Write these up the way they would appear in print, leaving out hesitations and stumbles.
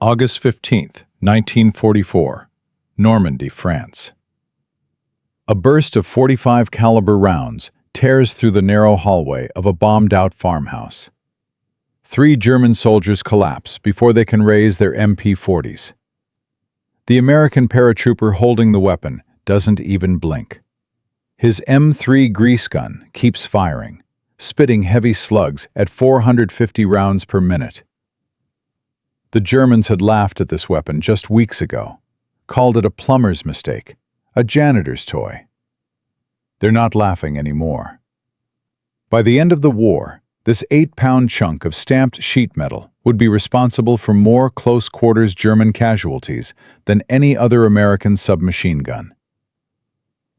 August 15th, 1944, Normandy, France. A burst of .45 caliber rounds tears through the narrow hallway of a bombed-out farmhouse. 3 German soldiers collapse before they can raise their MP-40s. The American paratrooper holding the weapon doesn't even blink. His M3 grease gun keeps firing, spitting heavy slugs at 450 rounds per minute. The Germans had laughed at this weapon just weeks ago, called it a plumber's mistake, a janitor's toy. They're not laughing anymore. By the end of the war, this 8-pound chunk of stamped sheet metal would be responsible for more close-quarters German casualties than any other American submachine gun.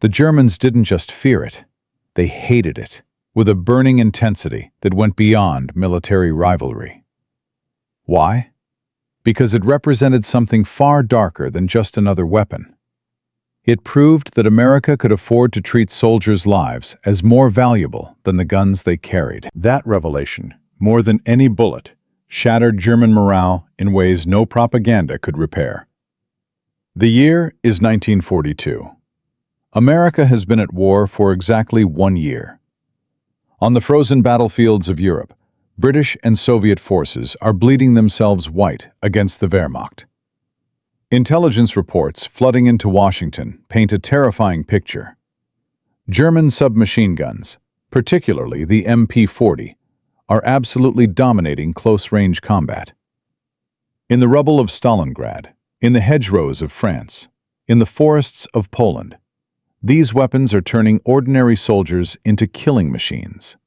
The Germans didn't just fear it, they hated it, with a burning intensity that went beyond military rivalry. Why? Because it represented something far darker than just another weapon. It proved that America could afford to treat soldiers' lives as more valuable than the guns they carried. That revelation, more than any bullet, shattered German morale in ways no propaganda could repair. The year is 1942. America has been at war for exactly 1 year. On the frozen battlefields of Europe, British and Soviet forces are bleeding themselves white against the Wehrmacht. Intelligence reports flooding into Washington paint a terrifying picture. German submachine guns, particularly the MP-40, are absolutely dominating close-range combat. In the rubble of Stalingrad, in the hedgerows of France, in the forests of Poland, these weapons are turning ordinary soldiers into killing machines.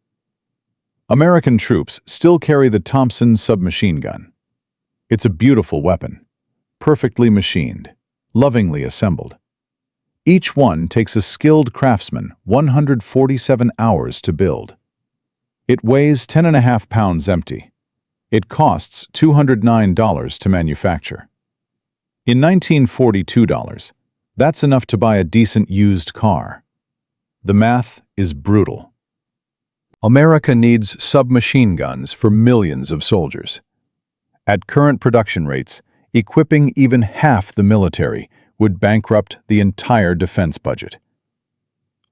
American troops still carry the Thompson submachine gun. It's a beautiful weapon, perfectly machined, lovingly assembled. Each one takes a skilled craftsman 147 hours to build. It weighs 10.5 pounds empty. It costs $209 to manufacture. In 1942 dollars, that's enough to buy a decent used car. The math is brutal. America needs submachine guns for millions of soldiers. At current production rates, equipping even half the military would bankrupt the entire defense budget.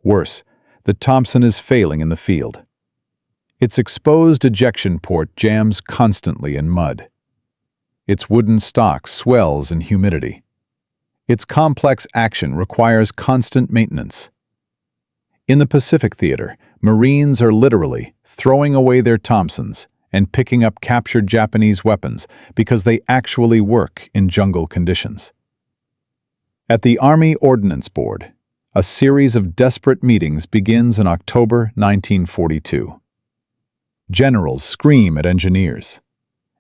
Worse, the Thompson is failing in the field. Its exposed ejection port jams constantly in mud. Its wooden stock swells in humidity. Its complex action requires constant maintenance. In the Pacific Theater, Marines are literally throwing away their Thompsons and picking up captured Japanese weapons because they actually work in jungle conditions. At the Army Ordnance Board, a series of desperate meetings begins in October 1942. Generals scream at engineers.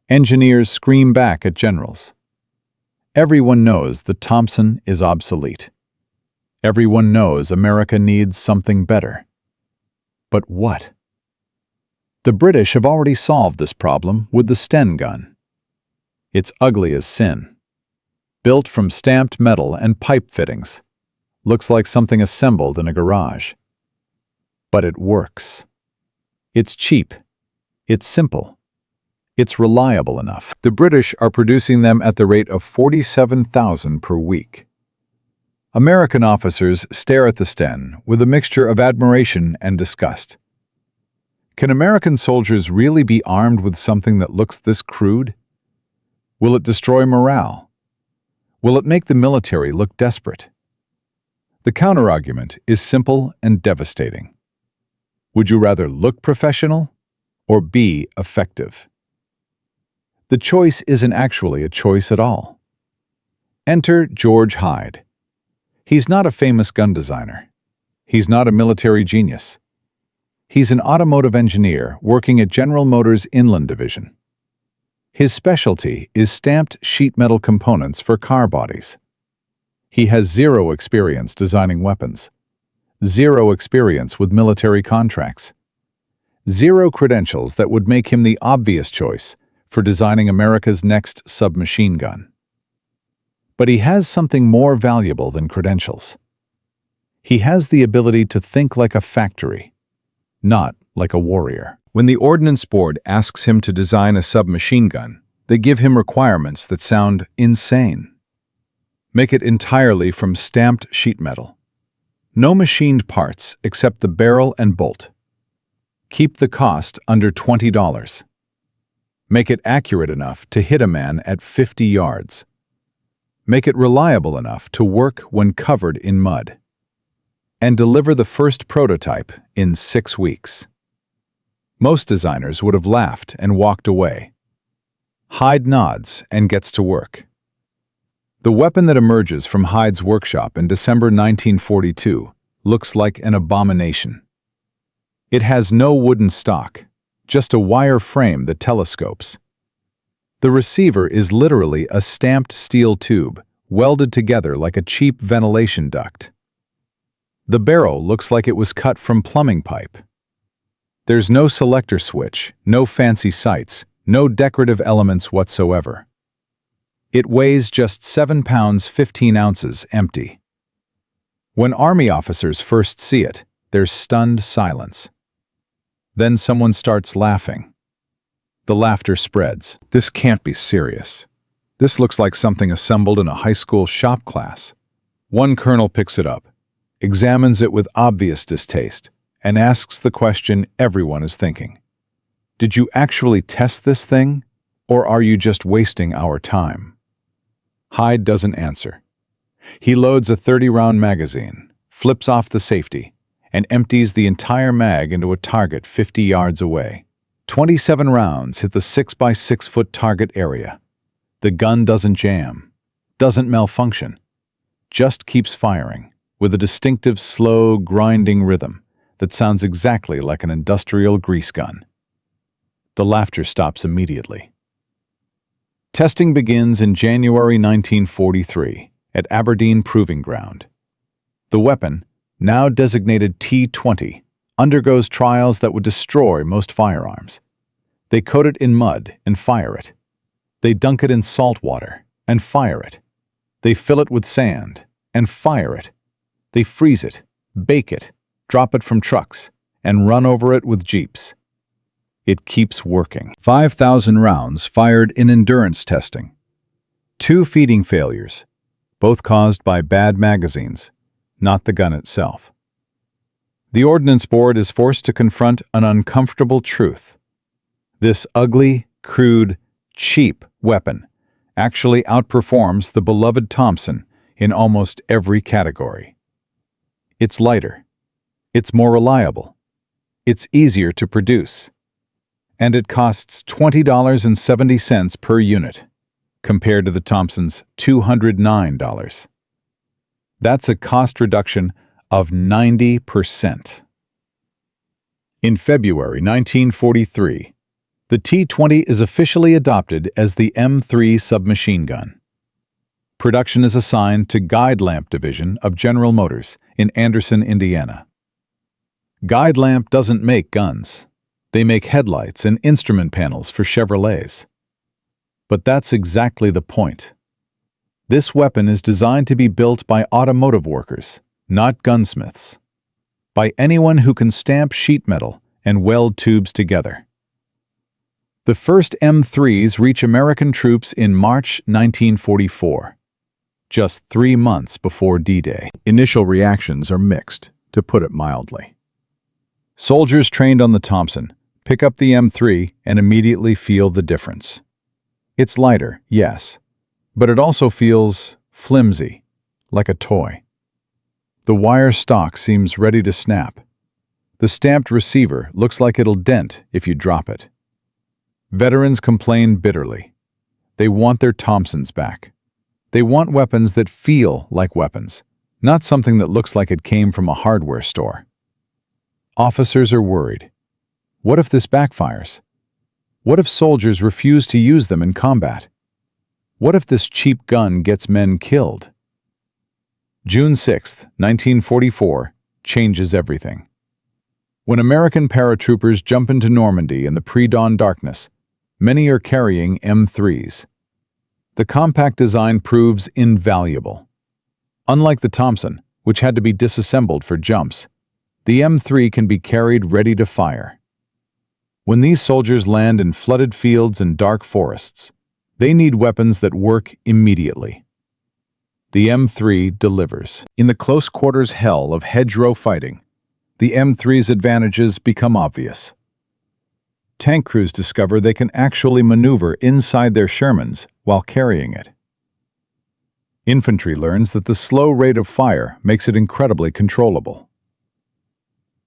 Engineers scream back at generals. Everyone knows the Thompson is obsolete. Everyone knows America needs something better. But what? The British have already solved this problem with the Sten gun. It's ugly as sin. Built from stamped metal and pipe fittings. Looks like something assembled in a garage. But it works. It's cheap. It's simple. It's reliable enough. The British are producing them at the rate of 47,000 per week. American officers stare at the Sten with a mixture of admiration and disgust. Can American soldiers really be armed with something that looks this crude? Will it destroy morale? Will it make the military look desperate? The counterargument is simple and devastating. Would you rather look professional or be effective? The choice isn't actually a choice at all. Enter George Hyde. He's not a famous gun designer. He's not a military genius. He's an automotive engineer working at General Motors' Inland Division. His specialty is stamped sheet metal components for car bodies. He has zero experience designing weapons, zero experience with military contracts, zero credentials that would make him the obvious choice for designing America's next submachine gun. But he has something more valuable than credentials. He has the ability to think like a factory, not like a warrior. When the Ordnance Board asks him to design a submachine gun, They give him requirements that sound insane. Make it entirely from stamped sheet metal. No machined parts except the barrel and bolt. Keep the cost under $20. Make it accurate enough to hit a man at 50 yards. Make it reliable enough to work when covered in mud. And deliver the first prototype in 6 weeks. Most designers would have laughed and walked away. Hyde nods and gets to work. The weapon that emerges from Hyde's workshop in December 1942 looks like an abomination. It has no wooden stock, just a wire frame that telescopes. The receiver is literally a stamped steel tube, welded together like a cheap ventilation duct. The barrel looks like it was cut from plumbing pipe. There's no selector switch, no fancy sights, no decorative elements whatsoever. It weighs just 7 pounds 15 ounces empty. When Army officers first see it, there's stunned silence. Then someone starts laughing. The laughter spreads. This can't be serious. This looks like something assembled in a high school shop class. One colonel picks it up, examines it with obvious distaste, and asks the question everyone is thinking. Did you actually test this thing, or are you just wasting our time? Hyde doesn't answer. He loads a 30-round magazine, flips off the safety, and empties the entire mag into a target 50 yards away. 27 rounds hit the 6-by-6-foot target area. The gun doesn't jam, doesn't malfunction, just keeps firing, with a distinctive slow, grinding rhythm that sounds exactly like an industrial grease gun. The laughter stops immediately. Testing begins in January 1943 at Aberdeen Proving Ground. The weapon, now designated T-20, undergoes trials that would destroy most firearms. They coat it in mud and fire it. They dunk it in salt water and fire it. They fill it with sand and fire it. They freeze it, bake it, drop it from trucks, and run over it with jeeps. It keeps working. 5,000 rounds fired in endurance testing. 2 feeding failures, both caused by bad magazines, not the gun itself. The Ordnance Board is forced to confront an uncomfortable truth. This ugly, crude, cheap weapon actually outperforms the beloved Thompson in almost every category. It's lighter. It's more reliable. It's easier to produce. And it costs $20.70 per unit, compared to the Thompson's $209. That's a cost reduction of 90%. In February 1943, the T-20 is officially adopted as the M3 submachine gun. Production is assigned to Guide Lamp Division of General Motors in Anderson, Indiana. Guide Lamp doesn't make guns. They make headlights and instrument panels for Chevrolets. But that's exactly the point. This weapon is designed to be built by automotive workers, not gunsmiths. By anyone who can stamp sheet metal and weld tubes together. The first M3s reach American troops in March 1944, just 3 months before D-Day. Initial reactions are mixed, to put it mildly. Soldiers trained on the Thompson pick up the M3 and immediately feel the difference. It's lighter, yes, but it also feels flimsy, like a toy. The wire stock seems ready to snap. The stamped receiver looks like it'll dent if you drop it. Veterans complain bitterly. They want their Thompsons back. They want weapons that feel like weapons, not something that looks like it came from a hardware store. Officers are worried. What if this backfires? What if soldiers refuse to use them in combat? What if this cheap gun gets men killed? June 6, 1944, changes everything. When American paratroopers jump into Normandy in the pre-dawn darkness, many are carrying M3s. The compact design proves invaluable. Unlike the Thompson, which had to be disassembled for jumps, the M3 can be carried ready to fire. When these soldiers land in flooded fields and dark forests, They need weapons that work immediately. The M3 delivers. In the close quarters hell of hedgerow fighting, the M3's advantages become obvious. Tank crews discover they can actually maneuver inside their Shermans while carrying it. Infantry learns that the slow rate of fire makes it incredibly controllable.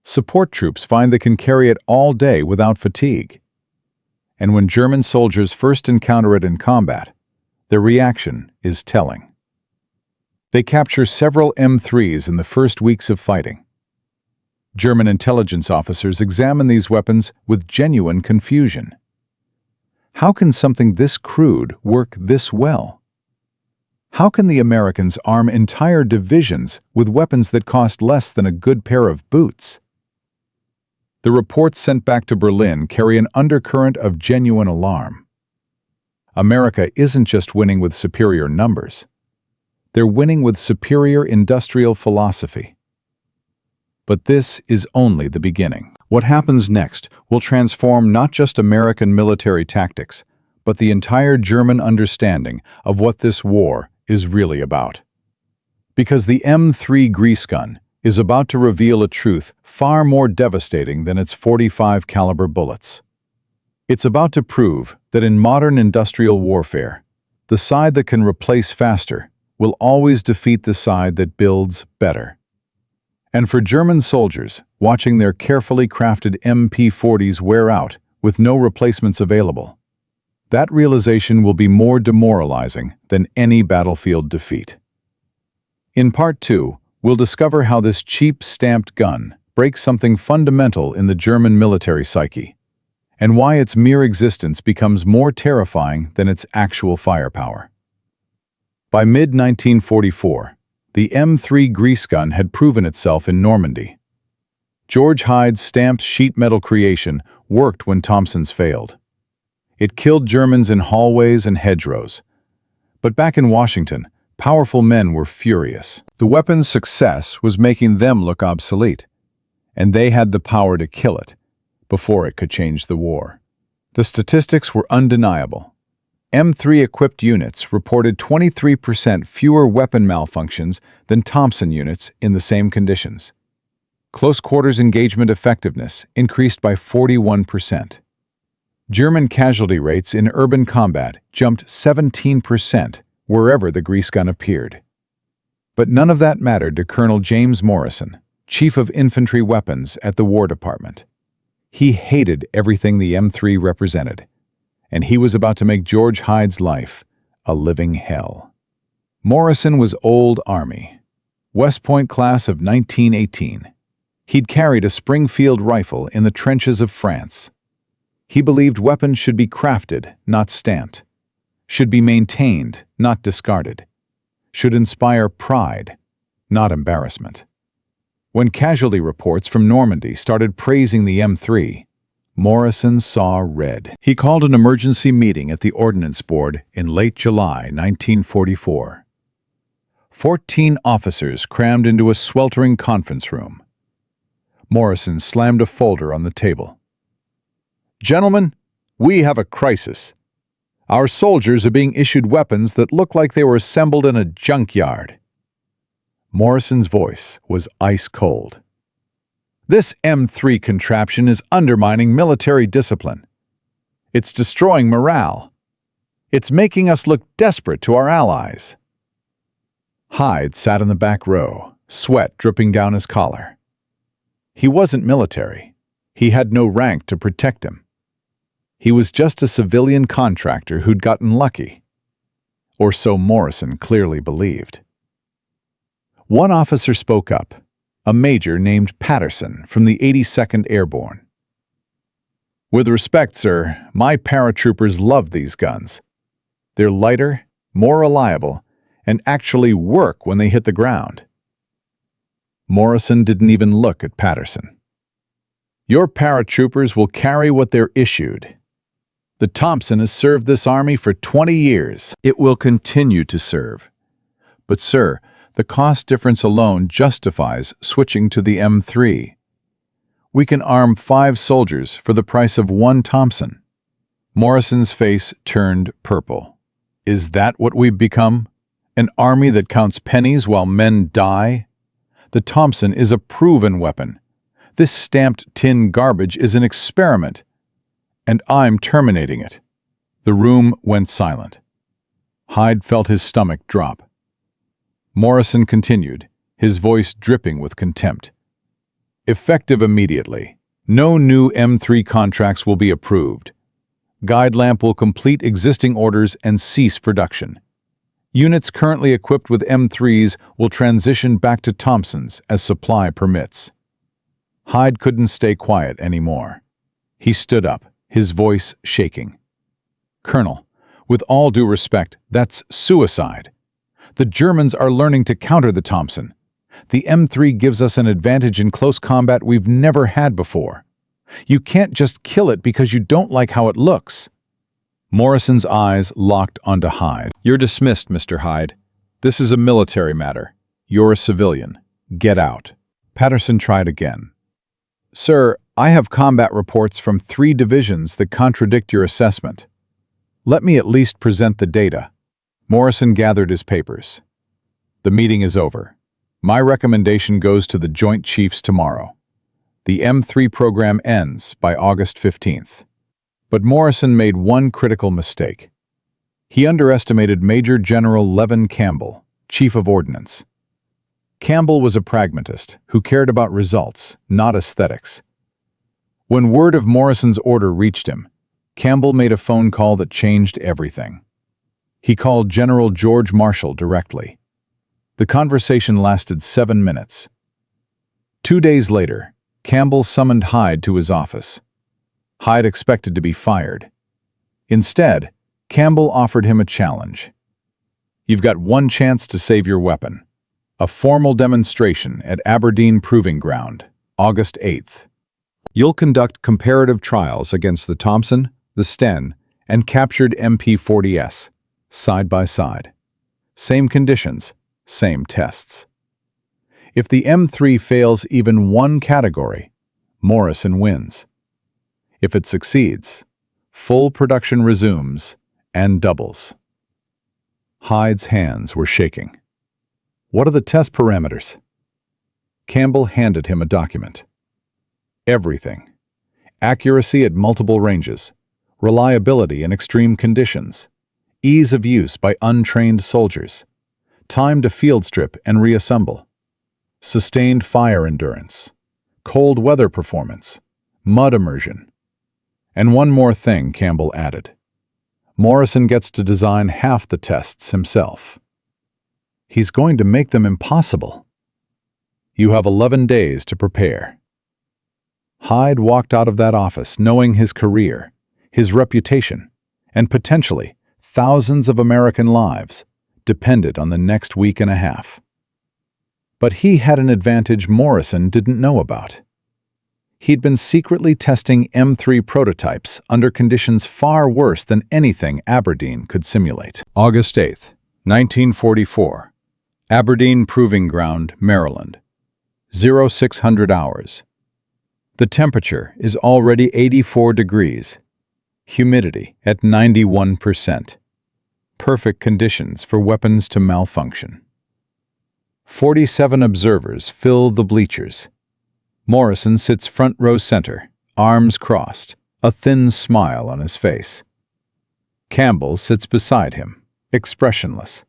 Support troops find they can carry it all day without fatigue. And when German soldiers first encounter it in combat, their reaction is telling. They capture several M3s in the first weeks of fighting. German intelligence officers examine these weapons with genuine confusion. How can something this crude work this well? How can the Americans arm entire divisions with weapons that cost less than a good pair of boots? The reports sent back to Berlin carry an undercurrent of genuine alarm. America isn't just winning with superior numbers. They're winning with superior industrial philosophy. But this is only the beginning. What happens next will transform not just American military tactics, but the entire German understanding of what this war is really about. Because the M3 grease gun is about to reveal a truth far more devastating than its .45 caliber bullets. It's about to prove that in modern industrial warfare, the side that can replace faster will always defeat the side that builds better. And for German soldiers, watching their carefully crafted MP40s wear out with no replacements available, that realization will be more demoralizing than any battlefield defeat. In Part 2, we'll discover how this cheap stamped gun breaks something fundamental in the German military psyche, and why its mere existence becomes more terrifying than its actual firepower. By mid-1944, the M3 grease gun had proven itself in Normandy. George Hyde's stamped sheet metal creation worked when Thompson's failed. It killed Germans in hallways and hedgerows. But back in Washington, powerful men were furious. The weapon's success was making them look obsolete, and they had the power to kill it before it could change the war. The statistics were undeniable. M3-equipped units reported 23% fewer weapon malfunctions than Thompson units in the same conditions. Close quarters engagement effectiveness increased by 41%. German casualty rates in urban combat jumped 17% wherever the grease gun appeared. But none of that mattered to Colonel James Morrison, Chief of Infantry Weapons at the War Department. He hated everything the M3 represented, and he was about to make George Hyde's life a living hell. Morrison was old Army, West Point class of 1918. He'd carried a Springfield rifle in the trenches of France. He believed weapons should be crafted, not stamped, should be maintained, not discarded, should inspire pride, not embarrassment. When casualty reports from Normandy started praising the M3, Morrison saw red. He called an emergency meeting at the Ordnance Board in late July 1944. 14 officers crammed into a sweltering conference room. Morrison slammed a folder on the table. "Gentlemen, we have a crisis. Our soldiers are being issued weapons that look like they were assembled in a junkyard." Morrison's voice was ice cold. "This M3 contraption is undermining military discipline. It's destroying morale. It's making us look desperate to our allies." Hyde sat in the back row, sweat dripping down his collar. He wasn't military. He had no rank to protect him. He was just a civilian contractor who'd gotten lucky. Or so Morrison clearly believed. One officer spoke up, a major named Patterson from the 82nd Airborne. "With respect, sir, my paratroopers love these guns. They're lighter, more reliable, and actually work when they hit the ground." Morrison didn't even look at Patterson. "Your paratroopers will carry what they're issued. The Thompson has served this army for 20 years. It will continue to serve. But, sir, the cost difference alone justifies switching to the M3. We can arm 5 soldiers for the price of 1 Thompson." Morrison's face turned purple. Is that what we've become? An army that counts pennies while men die? The Thompson is a proven weapon. This stamped tin garbage is an experiment, and I'm terminating it. The room went silent. Hyde felt his stomach drop. Morrison continued, his voice dripping with contempt. Effective immediately. No new M3 contracts will be approved. Guidelamp will complete existing orders and cease production. Units currently equipped with M3s will transition back to Thompsons as supply permits. Hyde couldn't stay quiet anymore. He stood up, his voice shaking. Colonel, with all due respect, that's suicide. The Germans are learning to counter the Thompson. The M3 gives us an advantage in close combat we've never had before. You can't just kill it because you don't like how it looks. Morrison's eyes locked onto Hyde. You're dismissed, Mr. Hyde. This is a military matter. You're a civilian. Get out. Patterson tried again. Sir, I have combat reports from 3 divisions that contradict your assessment. Let me at least present the data. Morrison gathered his papers. The meeting is over. My recommendation goes to the Joint Chiefs tomorrow. The M3 program ends by August 15th. But Morrison made one critical mistake. He underestimated Major General Levin Campbell, Chief of Ordnance. Campbell was a pragmatist who cared about results, not aesthetics. When word of Morrison's order reached him, Campbell made a phone call that changed everything. He called General George Marshall directly. The conversation lasted 7 minutes. 2 days later, Campbell summoned Hyde to his office. Hyde expected to be fired. Instead, Campbell offered him a challenge. You've got one chance to save your weapon. A formal demonstration at Aberdeen Proving Ground, August 8th. You'll conduct comparative trials against the Thompson, the Sten, and captured MP40S, side by side. Same conditions, same tests. If the M3 fails even one category, Morrison wins. If it succeeds, full production resumes and doubles. Hyde's hands were shaking. What are the test parameters? Campbell handed him a document. Everything. Accuracy at multiple ranges, reliability in extreme conditions, ease of use by untrained soldiers, time to field strip and reassemble, sustained fire endurance, cold weather performance, mud immersion. And one more thing, Campbell added. Morrison gets to design half the tests himself. He's going to make them impossible. You have 11 days to prepare. Hyde walked out of that office knowing his career, his reputation, and potentially thousands of American lives depended on the next week and a half. But he had an advantage Morrison didn't know about. He'd been secretly testing M3 prototypes under conditions far worse than anything Aberdeen could simulate. August 8th, 1944. Aberdeen Proving Ground, Maryland. 0600 hours. The temperature is already 84 degrees. Humidity at 91%. Perfect conditions for weapons to malfunction. 47 observers fill the bleachers. Morrison sits front row center, arms crossed, a thin smile on his face. Campbell sits beside him, expressionless.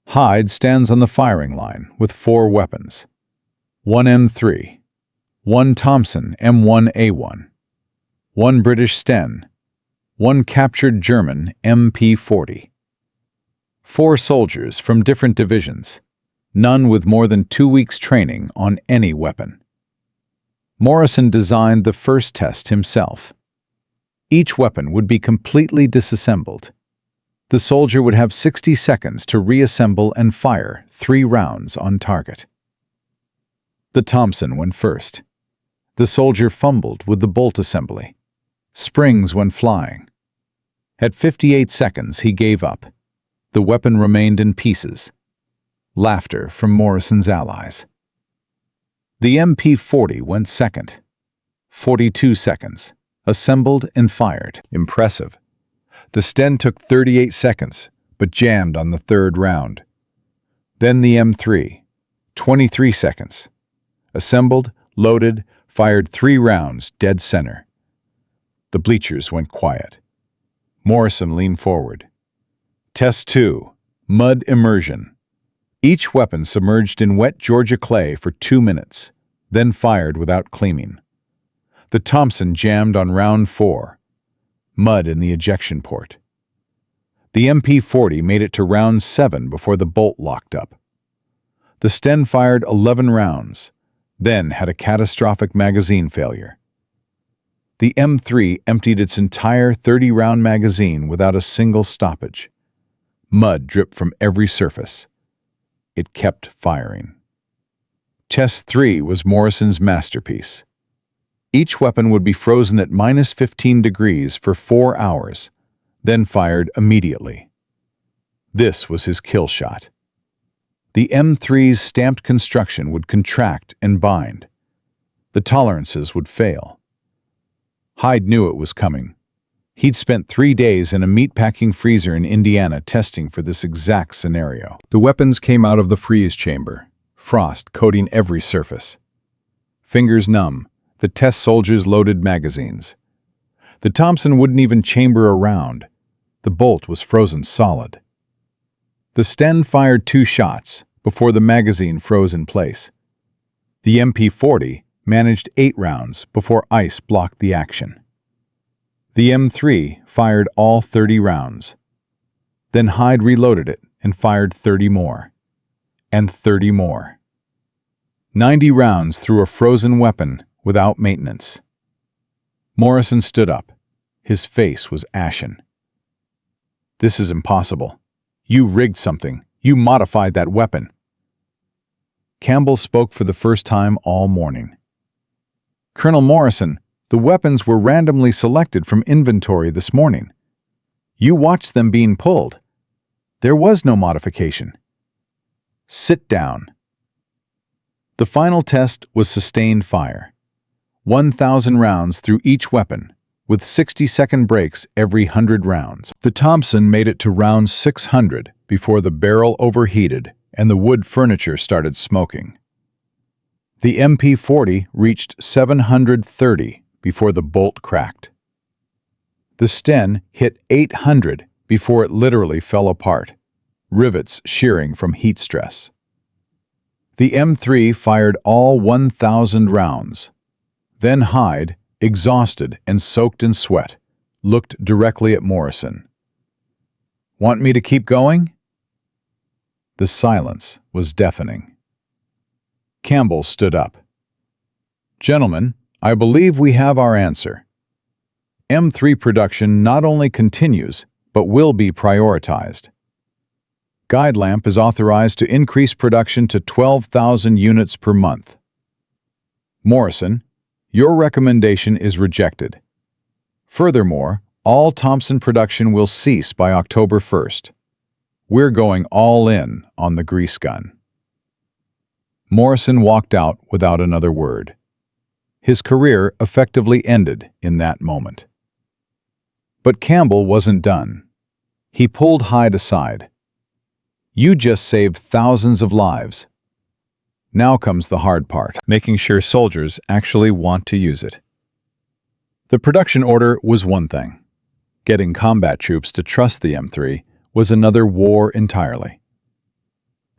Hyde stands on the firing line with 4 weapons. 1 M3, 1 Thompson M1A1, 1 British Sten, 1 captured German MP40. 4 soldiers from different divisions, none with more than 2 weeks' training on any weapon. Morrison designed the first test himself. Each weapon would be completely disassembled. The soldier would have 60 seconds to reassemble and fire 3 rounds on target. The Thompson went first. The soldier fumbled with the bolt assembly. Springs went flying. At 58 seconds, he gave up. The weapon remained in pieces. Laughter from Morrison's allies. The MP40 went second. 42 seconds. Assembled and fired. Impressive. The Sten took 38 seconds, but jammed on the third round. Then the M3, 23 seconds. Assembled, loaded, fired 3 rounds dead center. The bleachers went quiet. Morrison leaned forward. Test 2. Mud immersion. Each weapon submerged in wet Georgia clay for 2 minutes, then fired without cleaning. The Thompson jammed on round 4. Mud in the ejection port. The MP40 made it to round 7 before the bolt locked up. The Sten fired 11 rounds, then had a catastrophic magazine failure. The M3 emptied its entire 30-round magazine without a single stoppage. Mud dripped from every surface. It kept firing. Test 3 was Morrison's masterpiece. Each weapon would be frozen at minus 15 degrees for 4 hours, then fired immediately. This was his kill shot. The M3's stamped construction would contract and bind. The tolerances would fail. Hyde knew it was coming. He'd spent 3 days in a meatpacking freezer in Indiana testing for this exact scenario. The weapons came out of the freeze chamber, frost coating every surface. Fingers numb, the test soldiers loaded magazines. The Thompson wouldn't even chamber a round. The bolt was frozen solid. The Sten fired 2 shots before the magazine froze in place. The MP40 managed 8 rounds before ice blocked the action. The M3 fired all 30 rounds. Then Hyde reloaded it and fired 30 more. And 30 more. 90 rounds through a frozen weapon without maintenance. Morrison stood up. His face was ashen. This is impossible. You rigged something. You modified that weapon. Campbell spoke for the first time all morning. Colonel Morrison, the weapons were randomly selected from inventory this morning. You watched them being pulled. There was no modification. Sit down. The final test was sustained fire. 1,000 rounds through each weapon, with 60-second breaks every 100 rounds. The Thompson made it to round 600 before the barrel overheated and the wood furniture started smoking. The MP40 reached 730 before the bolt cracked. The Sten hit 800 before it literally fell apart, rivets shearing from heat stress. The M3 fired all 1,000 rounds. Then Hyde, exhausted and soaked in sweat, looked directly at Morrison. Want me to keep going? The silence was deafening. Campbell stood up. Gentlemen, I believe we have our answer. M3 production not only continues, but will be prioritized. Guidelamp is authorized to increase production to 12,000 units per month. Morrison, your recommendation is rejected. Furthermore, all Thompson production will cease by October 1st. We're going all in on the grease gun. Morrison walked out without another word. His career effectively ended in that moment. But Campbell wasn't done. He pulled Hyde aside. You just saved thousands of lives. Now comes the hard part, making sure soldiers actually want to use it. The production order was one thing. Getting combat troops to trust the M3 was another war entirely.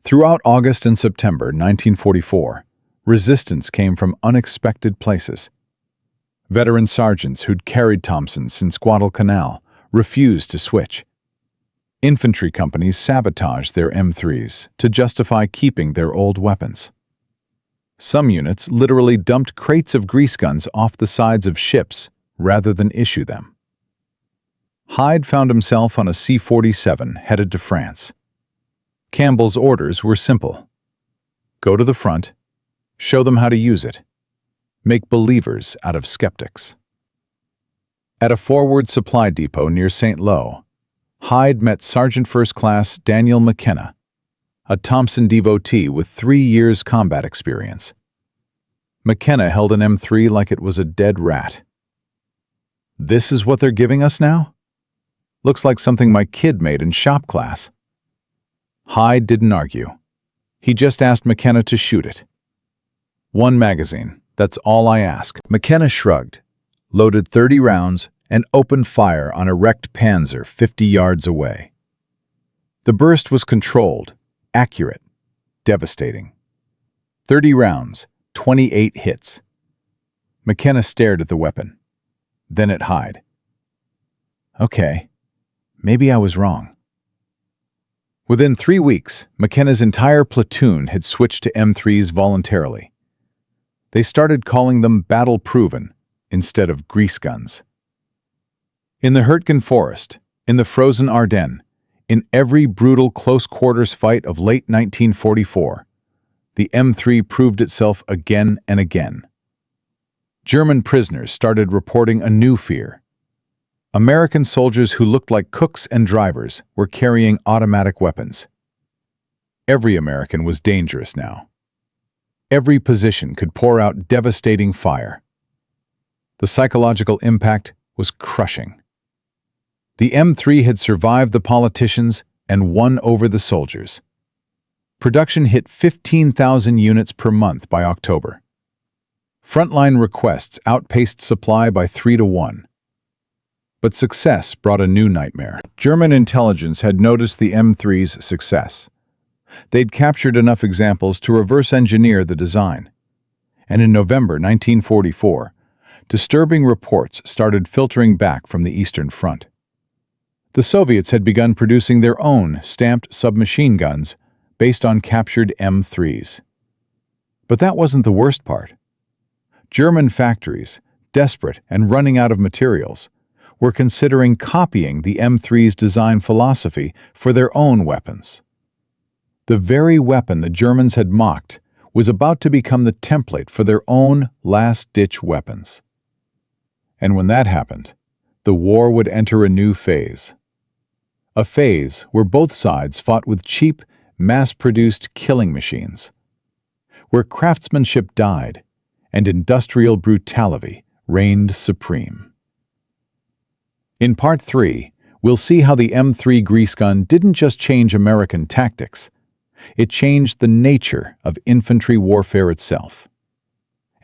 Throughout August and September 1944, resistance came from unexpected places. Veteran sergeants who'd carried Thompsons since Guadalcanal refused to switch. Infantry companies sabotaged their M3s to justify keeping their old weapons. Some units literally dumped crates of grease guns off the sides of ships rather than issue them. Hyde found himself on a C-47 headed to France. Campbell's orders were simple. Go to the front, show them how to use it, make believers out of skeptics. At a forward supply depot near St. Lo, Hyde met Sergeant First Class Daniel McKenna, a Thompson devotee with 3 years combat experience. McKenna held an M3 like it was a dead rat. This is what they're giving us now? Looks like something my kid made in shop class." Hyde didn't argue. He just asked McKenna to shoot it. "One magazine, that's all I ask." McKenna shrugged, loaded 30 rounds, and opened fire on a wrecked Panzer 50 yards away. The burst was controlled, accurate, devastating. 30 rounds, 28 hits. McKenna stared at the weapon, then at Hyde. "Okay, maybe I was wrong." Within 3 weeks, McKenna's entire platoon had switched to M3s voluntarily. They started calling them battle-proven instead of grease guns. In the Hurtgen Forest, in the frozen Ardennes, in every brutal close-quarters fight of late 1944, the M3 proved itself again and again. German prisoners started reporting a new fear. American soldiers who looked like cooks and drivers were carrying automatic weapons. Every American was dangerous now. Every position could pour out devastating fire. The psychological impact was crushing. The M3 had survived the politicians and won over the soldiers. Production hit 15,000 units per month by October. Frontline requests outpaced supply by 3 to 1. But success brought a new nightmare. German intelligence had noticed the M3's success. They'd captured enough examples to reverse engineer the design. And in November 1944, disturbing reports started filtering back from the Eastern Front. The Soviets had begun producing their own stamped submachine guns based on captured M3s. But that wasn't the worst part. German factories, desperate and running out of materials, were considering copying the M3's design philosophy for their own weapons. The very weapon the Germans had mocked was about to become the template for their own last-ditch weapons. And when that happened, the war would enter a new phase. A phase where both sides fought with cheap, mass-produced killing machines, where craftsmanship died and industrial brutality reigned supreme. In Part 3, we'll see how the M3 grease gun didn't just change American tactics, it changed the nature of infantry warfare itself,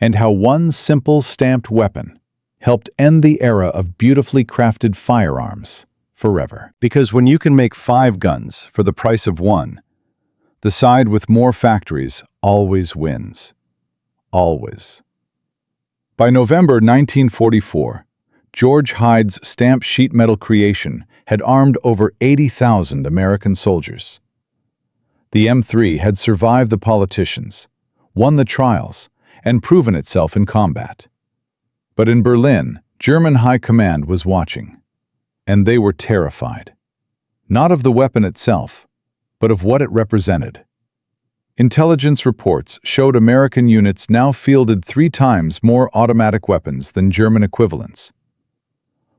and how one simple stamped weapon helped end the era of beautifully crafted firearms forever. Because when you can make 5 guns for the price of 1, the side with more factories always wins. Always. By November 1944, George Hyde's stamped sheet metal creation had armed over 80,000 American soldiers. The M3 had survived the politicians, won the trials, and proven itself in combat. But in Berlin, German high command was watching, and they were terrified. Not of the weapon itself, but of what it represented. Intelligence reports showed American units now fielded 3 times more automatic weapons than German equivalents.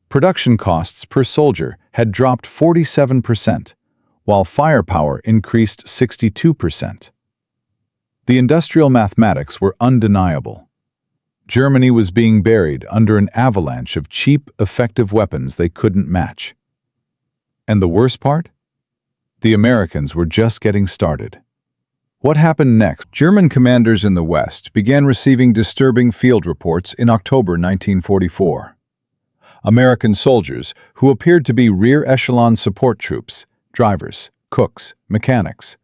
Production costs per soldier had dropped 47%, while firepower increased 62%. The industrial mathematics were undeniable. Germany was being buried under an avalanche of cheap, effective weapons they couldn't match. And the worst part? The Americans were just getting started. What happened next? German commanders in the West began receiving disturbing field reports in October 1944. American soldiers, who appeared to be rear-echelon support troops, drivers, cooks, mechanics,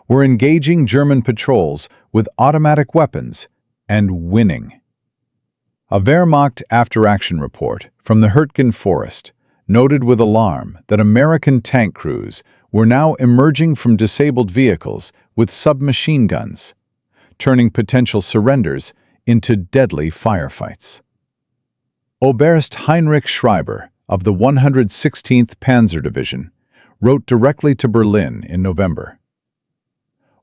were engaging German patrols with automatic weapons and winning. A Wehrmacht after-action report from the Hurtgen Forest noted with alarm that American tank crews were now emerging from disabled vehicles with submachine guns, turning potential surrenders into deadly firefights. Oberst Heinrich Schreiber of the 116th Panzer Division wrote directly to Berlin in November.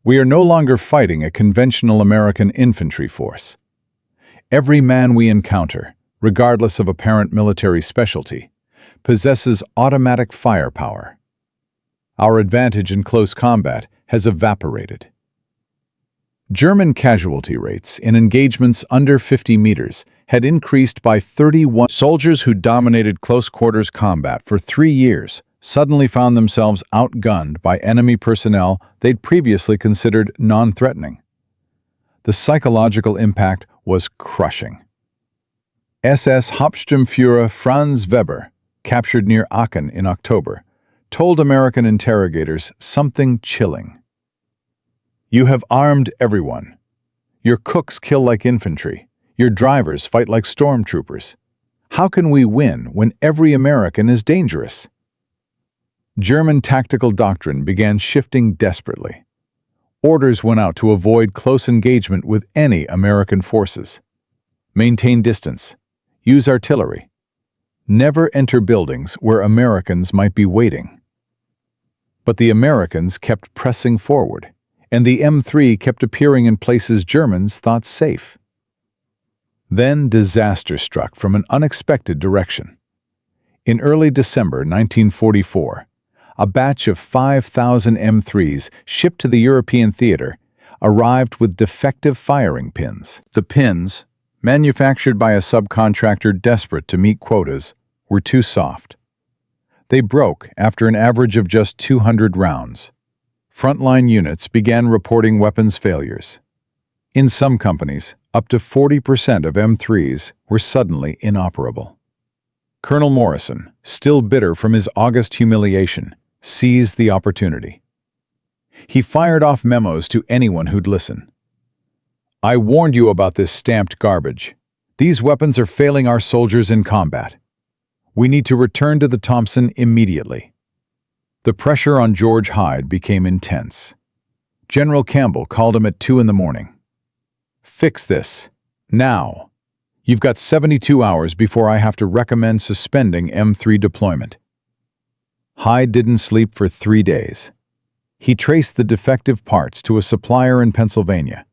"We are no longer fighting a conventional American infantry force. Every man we encounter, regardless of apparent military specialty, possesses automatic firepower. Our advantage in close combat has evaporated." German casualty rates in engagements under 50 meters had increased by 31. Soldiers who dominated close-quarters combat for 3 years suddenly found themselves outgunned by enemy personnel they'd previously considered non-threatening. The psychological impact was crushing. SS Hauptsturmführer Franz Weber, captured near Aachen in October, told American interrogators something chilling. "You have armed everyone. Your cooks kill like infantry. Your drivers fight like stormtroopers. How can we win when every American is dangerous?" German tactical doctrine began shifting desperately. Orders went out to avoid close engagement with any American forces. Maintain distance. Use artillery. Never enter buildings where Americans might be waiting. But the Americans kept pressing forward, and the M3 kept appearing in places Germans thought safe. Then disaster struck from an unexpected direction. In early December 1944, a batch of 5,000 M3s shipped to the European theater arrived with defective firing pins. The pins, manufactured by a subcontractor desperate to meet quotas, were too soft. They broke after an average of just 200 rounds. Frontline units began reporting weapons failures. In some companies, up to 40% of M3s were suddenly inoperable. Colonel Morrison, still bitter from his August humiliation, seized the opportunity. He fired off memos to anyone who'd listen. "I warned you about this stamped garbage. These weapons are failing our soldiers in combat. We need to return to the Thompson immediately." The pressure on George Hyde became intense. General Campbell called him at 2 a.m. "Fix this. Now. You've got 72 hours before I have to recommend suspending M3 deployment." Hyde didn't sleep for 3 days. He traced the defective parts to a supplier in Pennsylvania,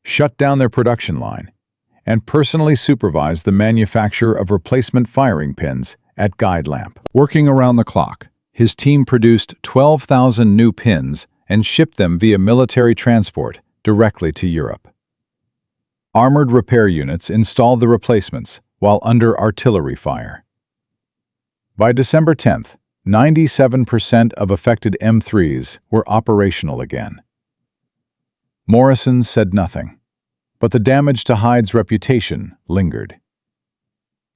shut down their production line, and personally supervised the manufacture of replacement firing pins at Guide Lamp. Working around the clock, his team produced 12,000 new pins and shipped them via military transport directly to Europe. Armored repair units installed the replacements while under artillery fire. By December 10th, 97% of affected M3s were operational again. Morrison said nothing, but the damage to Hyde's reputation lingered.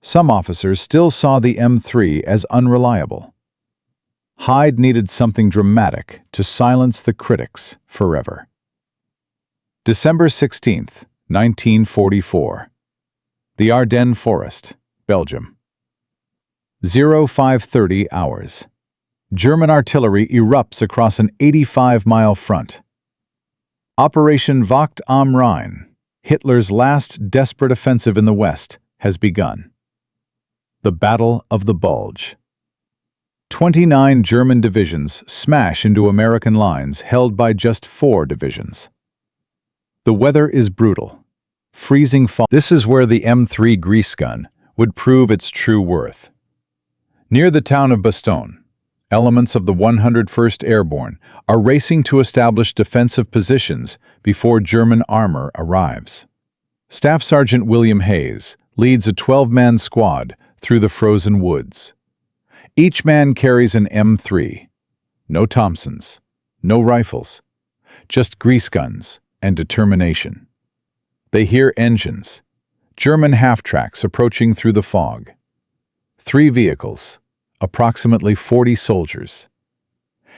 Some officers still saw the M3 as unreliable. Hyde needed something dramatic to silence the critics forever. December 16th, 1944. The Ardennes Forest, Belgium. 0530 hours. German artillery erupts across an 85-mile front. Operation Wacht am Rhein, Hitler's last desperate offensive in the West, has begun. The Battle of the Bulge. 29 German divisions smash into American lines held by just 4 divisions. The weather is brutal. Freezing fall. This is where the M3 grease gun would prove its true worth. Near the town of Bastogne, elements of the 101st Airborne are racing to establish defensive positions before German armor arrives. Staff Sergeant William Hayes leads a 12-man squad through the frozen woods. Each man carries an M3. No Thompsons, no rifles, just grease guns and determination. They hear engines, German half-tracks approaching through the fog. 3 vehicles, approximately 40 soldiers.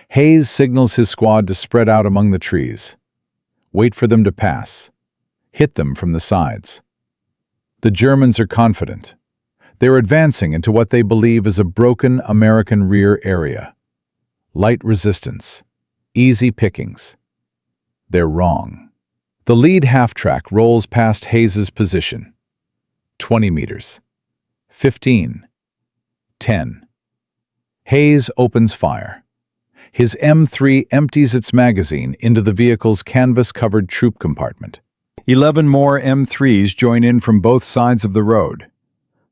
Hayes signals his squad to spread out among the trees. Wait for them to pass. Hit them from the sides. The Germans are confident. They're advancing into what they believe is a broken American rear area. Light resistance. Easy pickings. They're wrong. The lead half-track rolls past Hayes's position. 20 meters. 15. 10. Hayes opens fire. His M3 empties its magazine into the vehicle's canvas-covered troop compartment. 11 more M3s join in from both sides of the road.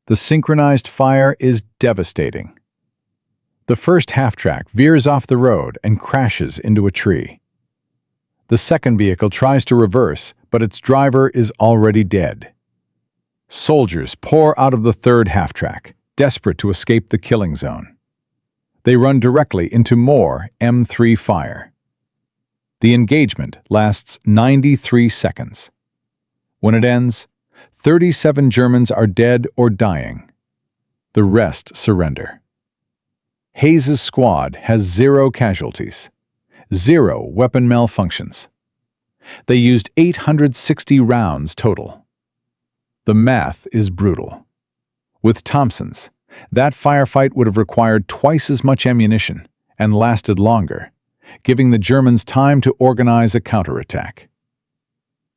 The synchronized fire is devastating. The first half-track veers off the road and crashes into a tree. The second vehicle tries to reverse, but its driver is already dead. Soldiers pour out of the third half-track, desperate to escape the killing zone. They run directly into more M3 fire. The engagement lasts 93 seconds. When it ends, 37 Germans are dead or dying. The rest surrender. Hayes's squad has 0 casualties, 0 weapon malfunctions. They used 860 rounds total. The math is brutal. With Thompson's, that firefight would have required twice as much ammunition and lasted longer, giving the Germans time to organize a counterattack.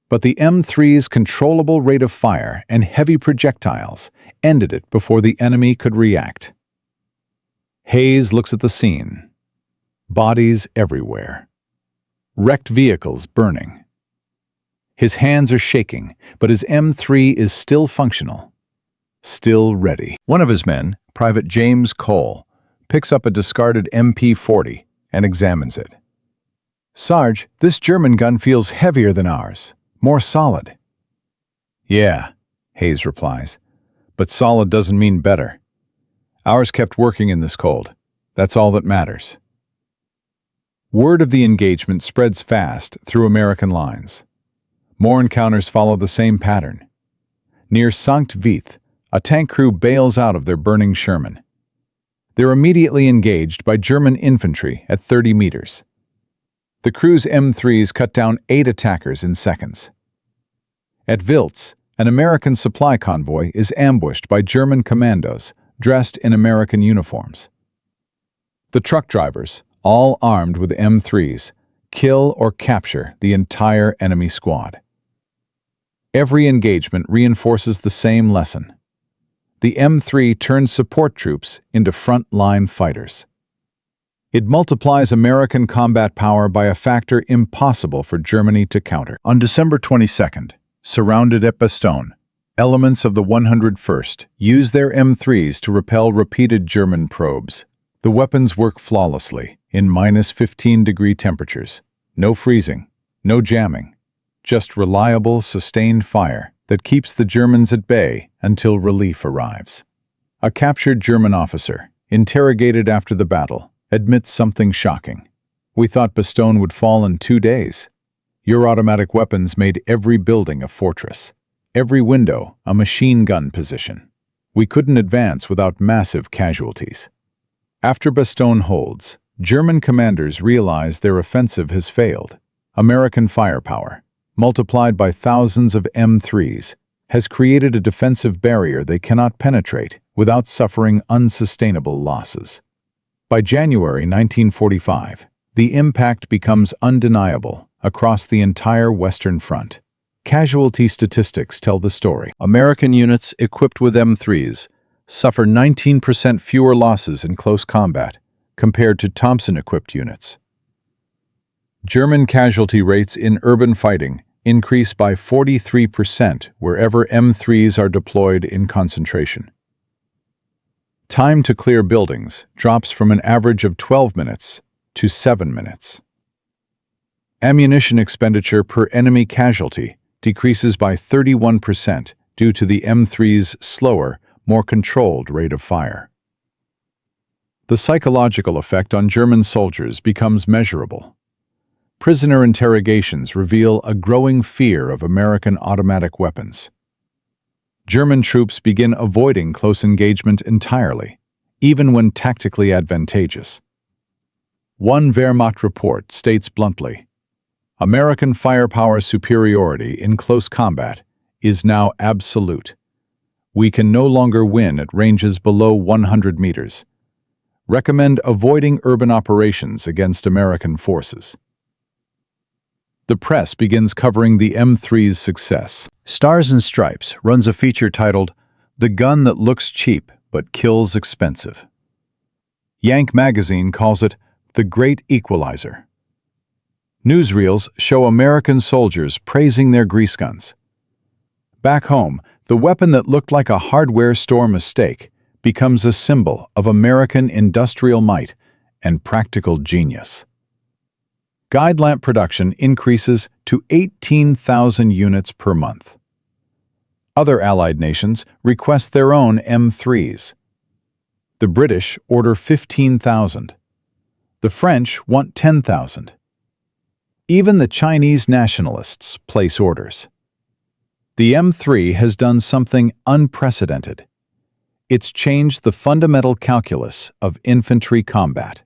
But the M3's controllable rate of fire and heavy projectiles ended it before the enemy could react. Hayes looks at the scene. Bodies everywhere. Wrecked vehicles burning. His hands are shaking, but his M3 is still functional, still ready. One of his men, Private James Cole, picks up a discarded MP40 and examines it. "Sarge, this German gun feels heavier than ours, more solid." "Yeah," Hayes replies, "but solid doesn't mean better. Ours kept working in this cold. That's all that matters." Word of the engagement spreads fast through American lines. More encounters follow the same pattern. Near Sankt Vith, a tank crew bails out of their burning Sherman. They're immediately engaged by German infantry at 30 meters. The crew's M3s cut down 8 attackers in seconds. At Wiltz, an American supply convoy is ambushed by German commandos dressed in American uniforms. The truck drivers, all armed with M3s, kill or capture the entire enemy squad. Every engagement reinforces the same lesson. The M3 turns support troops into front-line fighters. It multiplies American combat power by a factor impossible for Germany to counter. On December 22nd, surrounded at Bastogne, elements of the 101st use their M3s to repel repeated German probes. The weapons work flawlessly in -15-degree temperatures. No freezing, no jamming, just reliable, sustained fire that keeps the Germans at bay until relief arrives. A captured German officer, interrogated after the battle, admits something shocking. "We thought Bastogne would fall in 2 days. Your automatic weapons made every building a fortress, every window a machine gun position. We couldn't advance without massive casualties." After Bastogne holds, German commanders realize their offensive has failed. American firepower, multiplied by thousands of M3s, has created a defensive barrier they cannot penetrate without suffering unsustainable losses. By January 1945, the impact becomes undeniable across the entire Western Front. Casualty statistics tell the story. American units equipped with M3s suffer 19% fewer losses in close combat compared to Thompson-equipped units. German casualty rates in urban fighting increase by 43% wherever M3s are deployed in concentration. Time to clear buildings drops from an average of 12 minutes to 7 minutes. Ammunition expenditure per enemy casualty decreases by 31% due to the M3's slower, more controlled rate of fire. The psychological effect on German soldiers becomes measurable. Prisoner interrogations reveal a growing fear of American automatic weapons. German troops begin avoiding close engagement entirely, even when tactically advantageous. One Wehrmacht report states bluntly, "American firepower superiority in close combat is now absolute. We can no longer win at ranges below 100 meters. Recommend avoiding urban operations against American forces." The press begins covering the M3's success. Stars and Stripes runs a feature titled, "The Gun That Looks Cheap But Kills Expensive." Yank magazine calls it the Great Equalizer. Newsreels show American soldiers praising their grease guns. Back home, the weapon that looked like a hardware store mistake becomes a symbol of American industrial might and practical genius. Guide lamp production increases to 18,000 units per month. Other Allied nations request their own M3s. The British order 15,000. The French want 10,000. Even the Chinese nationalists place orders. The M3 has done something unprecedented. It's changed the fundamental calculus of infantry combat.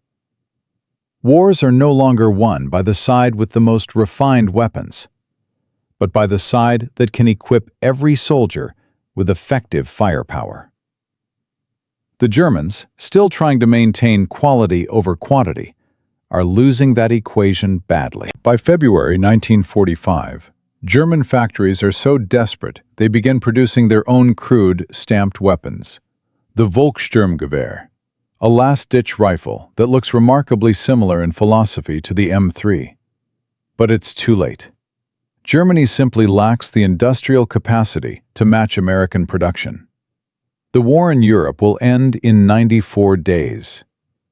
Wars are no longer won by the side with the most refined weapons, but by the side that can equip every soldier with effective firepower. The Germans, still trying to maintain quality over quantity, are losing that equation badly. By February 1945, German factories are so desperate they begin producing their own crude, stamped weapons. The Volkssturmgewehr, a last-ditch rifle that looks remarkably similar in philosophy to the M3. But it's too late. Germany simply lacks the industrial capacity to match American production. The war in Europe will end in 94 days.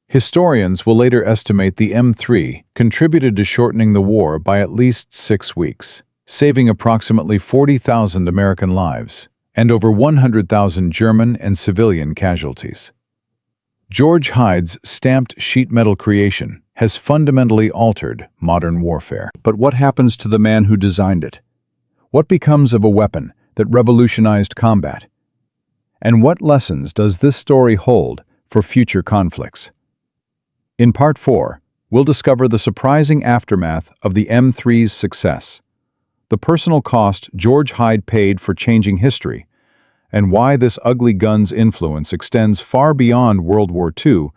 Historians will later estimate the M3 contributed to shortening the war by at least 6 weeks, saving approximately 40,000 American lives and over 100,000 German and civilian casualties. George Hyde's stamped sheet metal creation has fundamentally altered modern warfare. But what happens to the man who designed it? What becomes of a weapon that revolutionized combat? And what lessons does this story hold for future conflicts? In Part 4, we'll discover the surprising aftermath of the M3's success, the personal cost George Hyde paid for changing history, and why this ugly gun's influence extends far beyond World War II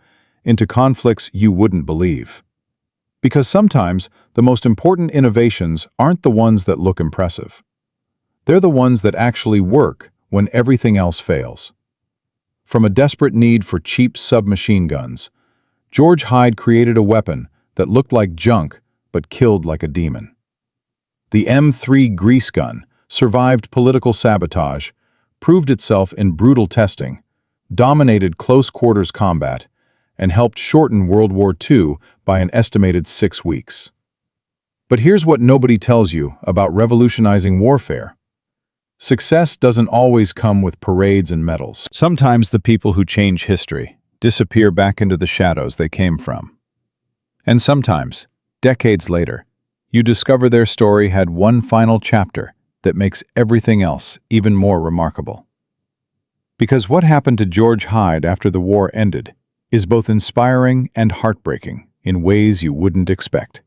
into conflicts you wouldn't believe. Because sometimes the most important innovations aren't the ones that look impressive. They're the ones that actually work when everything else fails. From a desperate need for cheap submachine guns, George Hyde created a weapon that looked like junk but killed like a demon. The M3 grease gun survived political sabotage, proved itself in brutal testing, dominated close-quarters combat, and helped shorten World War II by an estimated 6 weeks. But here's what nobody tells you about revolutionizing warfare. Success doesn't always come with parades and medals. Sometimes the people who change history disappear back into the shadows they came from. And sometimes, decades later, you discover their story had one final chapter that makes everything else even more remarkable. Because what happened to George Hyde after the war ended is both inspiring and heartbreaking in ways you wouldn't expect.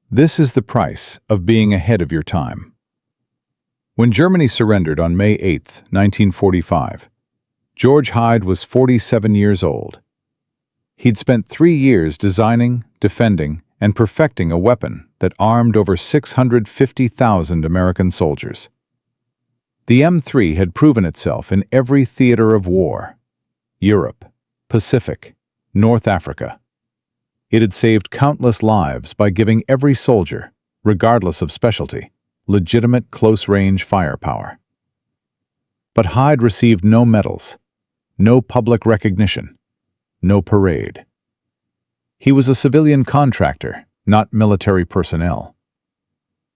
This is the price of being ahead of your time. When Germany surrendered on May 8, 1945, George Hyde was 47 years old. He'd spent 3 years designing, defending, and perfecting a weapon that armed over 650,000 American soldiers. The M3 had proven itself in every theater of war: Europe, Pacific, North Africa. It had saved countless lives by giving every soldier, regardless of specialty, legitimate close-range firepower. But Hyde received no medals, no public recognition, no parade. He was a civilian contractor, not military personnel.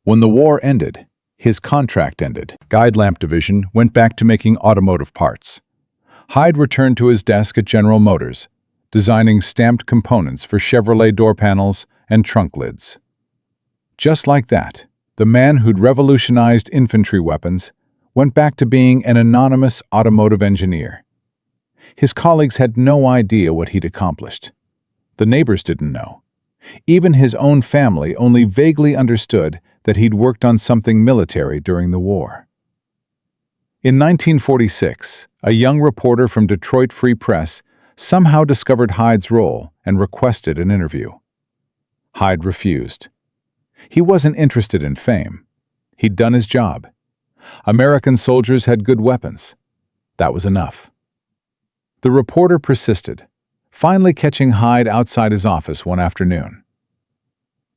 When the war ended, his contract ended. Guide Lamp Division went back to making automotive parts. Hyde returned to his desk at General Motors, designing stamped components for Chevrolet door panels and trunk lids. Just like that, the man who'd revolutionized infantry weapons went back to being an anonymous automotive engineer. His colleagues had no idea what he'd accomplished. The neighbors didn't know. Even his own family only vaguely understood that he'd worked on something military during the war. In 1946, a young reporter from Detroit Free Press somehow discovered Hyde's role and requested an interview. Hyde refused. He wasn't interested in fame. He'd done his job. American soldiers had good weapons. That was enough. The reporter persisted, finally catching Hyde outside his office one afternoon.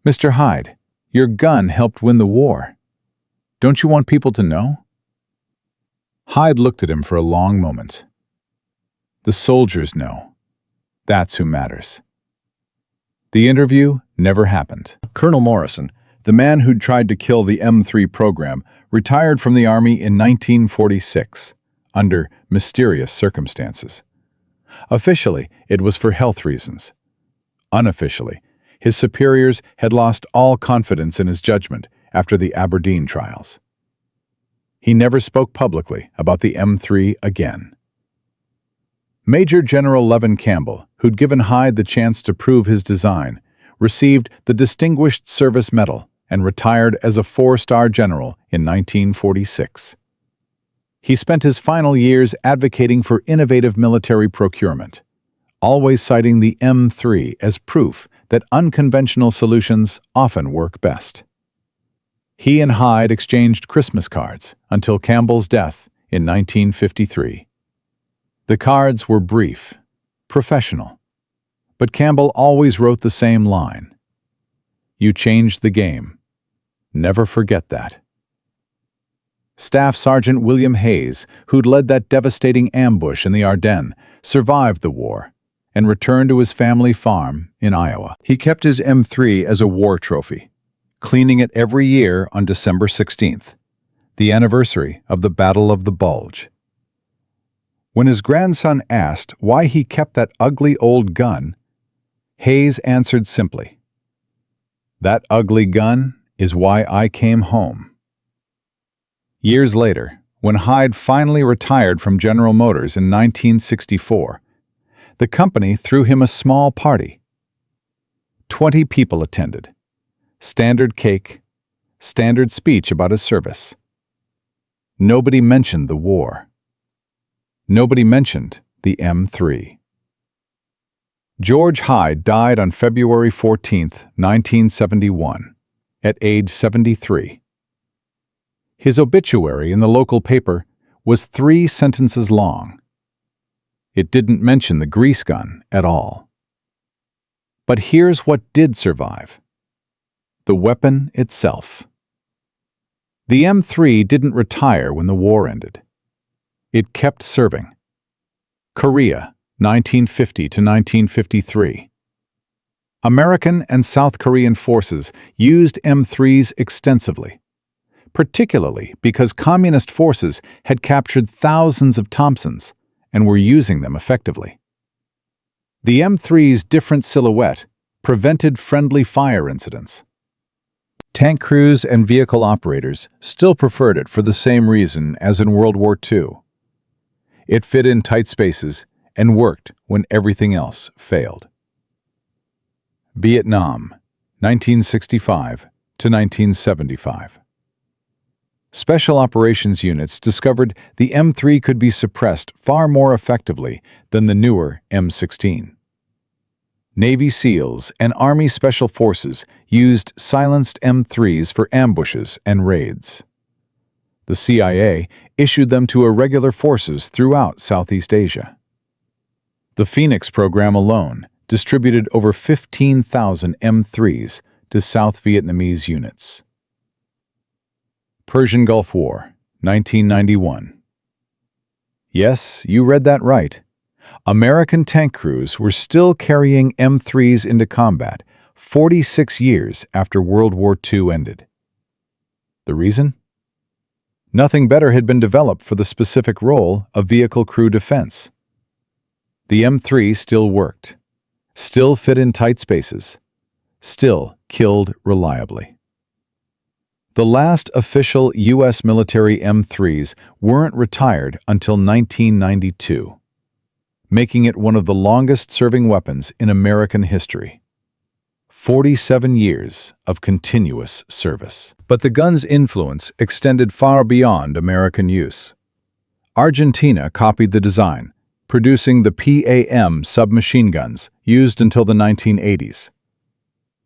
"Mr. Hyde, your gun helped win the war. Don't you want people to know?" Hyde looked at him for a long moment. "The soldiers know. That's who matters." The interview never happened. Colonel Morrison, the man who'd tried to kill the M3 program, retired from the Army in 1946, under mysterious circumstances. Officially, it was for health reasons. Unofficially, his superiors had lost all confidence in his judgment after the Aberdeen trials. He never spoke publicly about the M3 again. Major General Levin Campbell, who'd given Hyde the chance to prove his design, received the Distinguished Service Medal and retired as a 4-star general in 1946. He spent his final years advocating for innovative military procurement, always citing the M3 as proof that unconventional solutions often work best. He and Hyde exchanged Christmas cards until Campbell's death in 1953. The cards were brief, professional, but Campbell always wrote the same line: "You changed the game. Never forget that." Staff Sergeant William Hayes, who'd led that devastating ambush in the Ardennes, survived the war and returned to his family farm in Iowa. He kept his M3 as a war trophy, cleaning it every year on December 16th, the anniversary of the Battle of the Bulge. When his grandson asked why he kept that ugly old gun, Hayes answered simply, "That ugly gun is why I came home." Years later, when Hyde finally retired from General Motors in 1964, the company threw him a small party. 20 people attended. Standard cake, standard speech about his service. Nobody mentioned the war. Nobody mentioned the M3. George Hyde died on February 14, 1971, at age 73. His obituary in the local paper was 3 sentences long. It didn't mention the grease gun at all. But here's what did survive: the weapon itself. The M3 didn't retire when the war ended. It kept serving. Korea, 1950 to 1953. American and South Korean forces used M3s extensively, particularly because communist forces had captured thousands of Thompsons and were using them effectively. The M3's different silhouette prevented friendly fire incidents. Tank crews and vehicle operators still preferred it for the same reason as in World War II. It fit in tight spaces and worked when everything else failed. Vietnam, 1965 to 1975. Special operations units discovered the M3 could be suppressed far more effectively than the newer M16. Navy SEALs and Army Special Forces used silenced M3s for ambushes and raids. The CIA issued them to irregular forces throughout Southeast Asia. The Phoenix program alone distributed over 15,000 M3s to South Vietnamese units. Persian Gulf War, 1991. Yes, you read that right. American tank crews were still carrying M3s into combat 46 years after World War II ended. The reason? Nothing better had been developed for the specific role of vehicle crew defense. The M3 still worked, still fit in tight spaces, still killed reliably. The last official U.S. military M3s weren't retired until 1992, making it one of the longest-serving weapons in American history. 47 years of continuous service. But the gun's influence extended far beyond American use. Argentina copied the design, producing the PAM submachine guns used until the 1980s.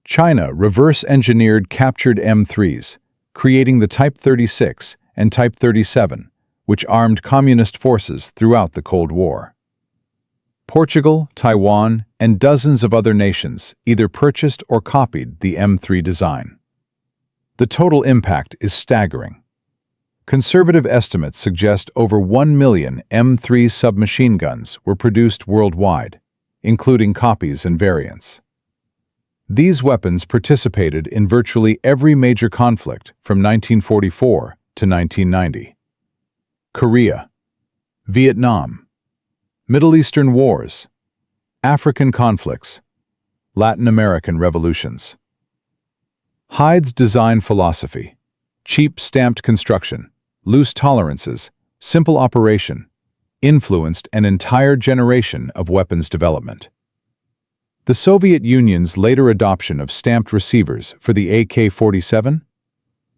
China reverse-engineered captured M3s, creating the Type 36 and Type 37, which armed communist forces throughout the Cold War. Portugal, Taiwan, and dozens of other nations either purchased or copied the M3 design. The total impact is staggering. Conservative estimates suggest over 1 million M3 submachine guns were produced worldwide, including copies and variants. These weapons participated in virtually every major conflict from 1944 to 1990. Korea, Vietnam, Middle Eastern wars, African conflicts, Latin American revolutions. Hyde's design philosophy: cheap stamped construction, loose tolerances, simple operation, influenced an entire generation of weapons development. The Soviet Union's later adoption of stamped receivers for the AK-47?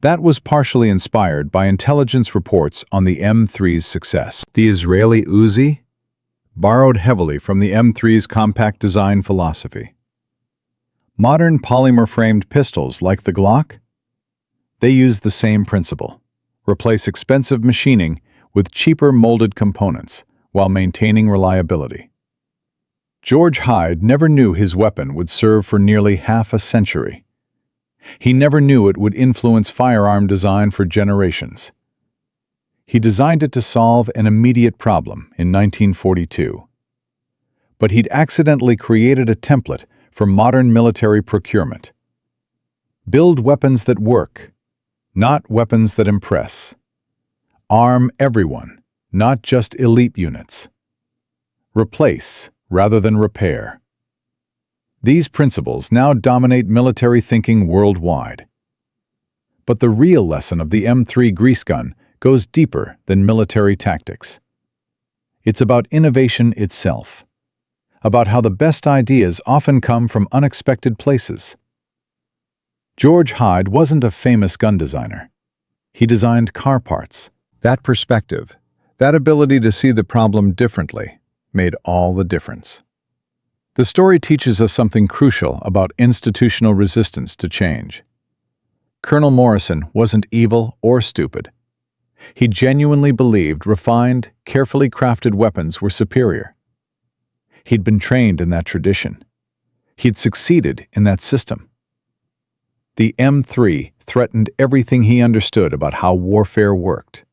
That was partially inspired by intelligence reports on the M3's success. The Israeli Uzi borrowed heavily from the M3's compact design philosophy. Modern polymer-framed pistols like the Glock? They use the same principle. Replace expensive machining with cheaper molded components while maintaining reliability. George Hyde never knew his weapon would serve for nearly half a century. He never knew it would influence firearm design for generations. He designed it to solve an immediate problem in 1942. But he'd accidentally created a template for modern military procurement. Build weapons that work, not weapons that impress. Arm everyone, not just elite units. Replace rather than repair. These principles now dominate military thinking worldwide. But the real lesson of the M3 grease gun goes deeper than military tactics. It's about innovation itself, about how the best ideas often come from unexpected places. George Hyde wasn't a famous gun designer. He designed car parts. That perspective, that ability to see the problem differently, made all the difference. The story teaches us something crucial about institutional resistance to change. Colonel Morrison wasn't evil or stupid. He genuinely believed refined, carefully crafted weapons were superior. He'd been trained in that tradition. He'd succeeded in that system. The M3 threatened everything he understood about how warfare worked.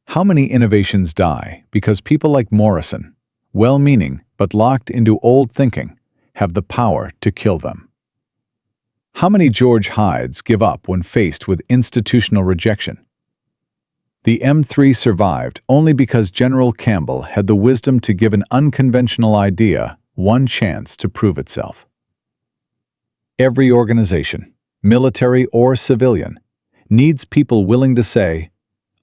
How many innovations die because people like Morrison, well-meaning but locked into old thinking, have the power to kill them? How many George Hydes give up when faced with institutional rejection? The M3 survived only because General Campbell had the wisdom to give an unconventional idea one chance to prove itself. Every organization, military or civilian, needs people willing to say,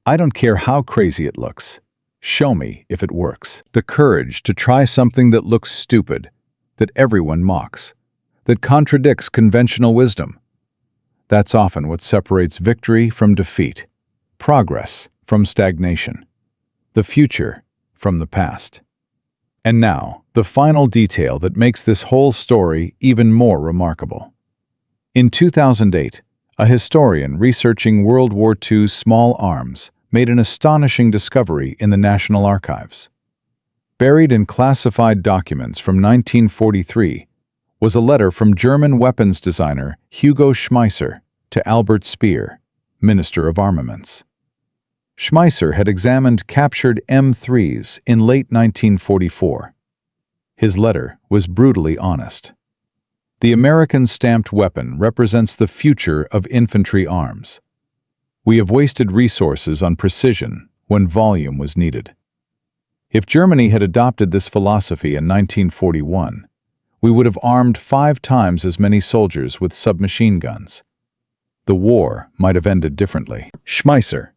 "I don't care how crazy it looks. Show me if it works." The courage to try something that looks stupid, that everyone mocks, that contradicts conventional wisdom. That's often what separates victory from defeat, progress from stagnation, the future from the past. And now, the final detail that makes this whole story even more remarkable. In 2008, a historian researching World War II's small arms made an astonishing discovery in the National Archives. Buried in classified documents from 1943 was a letter from German weapons designer Hugo Schmeisser to Albert Speer, Minister of Armaments. Schmeisser had examined captured M3s in late 1944. His letter was brutally honest. The American stamped weapon represents the future of infantry arms. We have wasted resources on precision when volume was needed. If Germany had adopted this philosophy in 1941, we would have armed 5 times as many soldiers with submachine guns. The war might have ended differently. Schmeisser,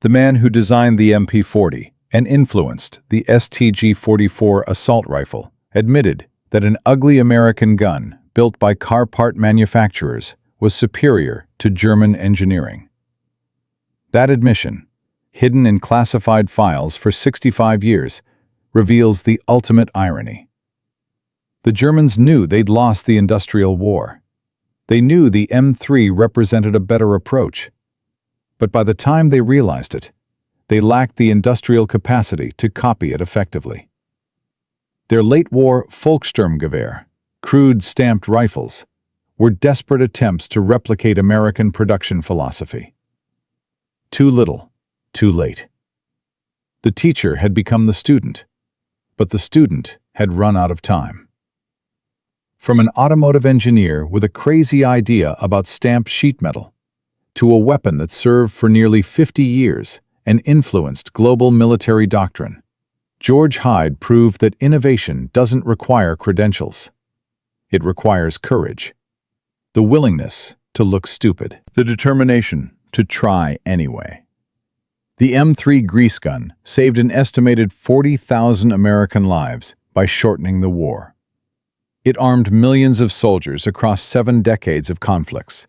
the man who designed the MP40 and influenced the STG-44 assault rifle, admitted that an ugly American gun built by car part manufacturers was superior to German engineering. That admission, hidden in classified files for 65 years, reveals the ultimate irony. The Germans knew they'd lost the industrial war. They knew the M3 represented a better approach. But by the time they realized it, they lacked the industrial capacity to copy it effectively. Their late-war Volkssturmgewehr, crude stamped rifles, were desperate attempts to replicate American production philosophy. Too little, too late. The teacher had become the student, but the student had run out of time. From an automotive engineer with a crazy idea about stamped sheet metal, to a weapon that served for nearly 50 years and influenced global military doctrine, George Hyde proved that innovation doesn't require credentials. It requires courage, the willingness to look stupid, the determination to try anyway. The M3 grease gun saved an estimated 40,000 American lives by shortening the war. It armed millions of soldiers across 7 decades of conflicts.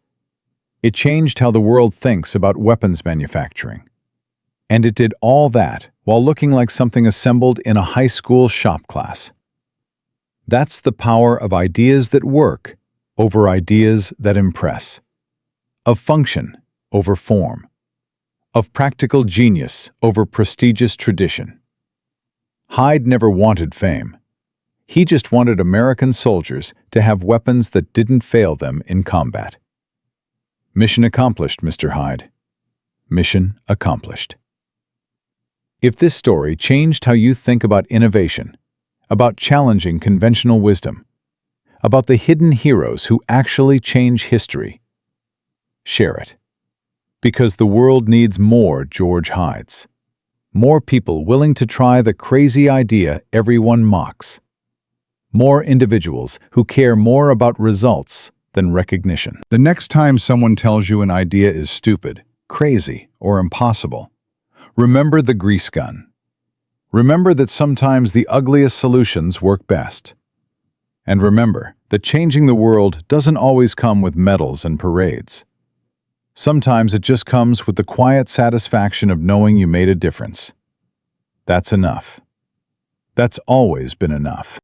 It changed how the world thinks about weapons manufacturing. And it did all that while looking like something assembled in a high school shop class. That's the power of ideas that work over ideas that impress, of function over form, of practical genius over prestigious tradition. Hyde never wanted fame. He just wanted American soldiers to have weapons that didn't fail them in combat. Mission accomplished, Mr. Hyde. Mission accomplished. If this story changed how you think about innovation, about challenging conventional wisdom, about the hidden heroes who actually change history, share it. Because the world needs more George Hydes. More people willing to try the crazy idea everyone mocks. More individuals who care more about results than recognition. The next time someone tells you an idea is stupid, crazy, or impossible, remember the grease gun. Remember that sometimes the ugliest solutions work best. And remember that changing the world doesn't always come with medals and parades. Sometimes it just comes with the quiet satisfaction of knowing you made a difference. That's enough. That's always been enough.